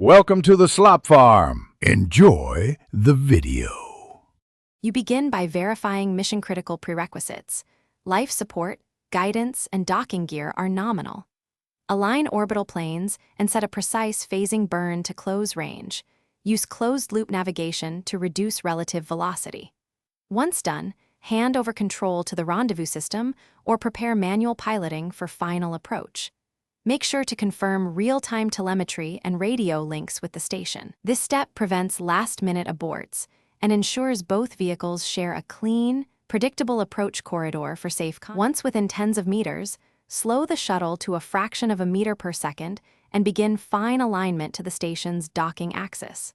Welcome to the slop farm. Enjoy the video. You begin by verifying mission-critical prerequisites. Life support, guidance, and docking gear are nominal. Align orbital planes and set a precise phasing burn to close range. Use closed-loop navigation to reduce relative velocity. Once done, hand over control to the rendezvous system or prepare manual piloting for final approach. Make sure to confirm real-time telemetry and radio links with the station. This step prevents last-minute aborts and ensures both vehicles share a clean, predictable approach corridor for safe contact. Once within tens of meters, slow the shuttle to a fraction of a meter per second and begin fine alignment to the station's docking axis.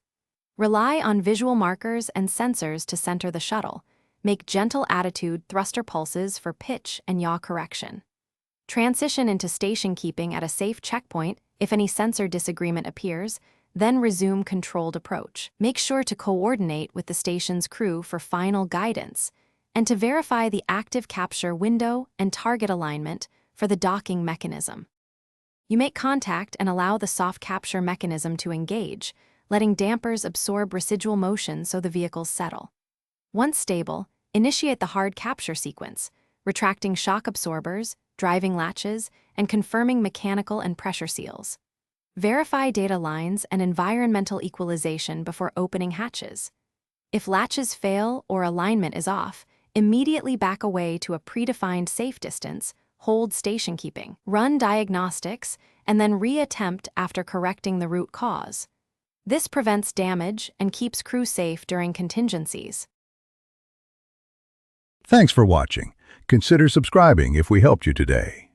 Rely on visual markers and sensors to center the shuttle. Make gentle attitude thruster pulses for pitch and yaw correction. Transition into station keeping at a safe checkpoint if any sensor disagreement appears, then resume controlled approach. Make sure to coordinate with the station's crew for final guidance and to verify the active capture window and target alignment for the docking mechanism. You make contact and allow the soft capture mechanism to engage, letting dampers absorb residual motion so the vehicles settle. Once stable, initiate the hard capture sequence, retracting shock absorbers, driving latches, and confirming mechanical and pressure seals. Verify data lines and environmental equalization before opening hatches. If latches fail or alignment is off, immediately back away to a predefined safe distance, hold station keeping. Run diagnostics, and then re-attempt after correcting the root cause. This prevents damage and keeps crew safe during contingencies. Thanks for watching. Consider subscribing if we helped you today.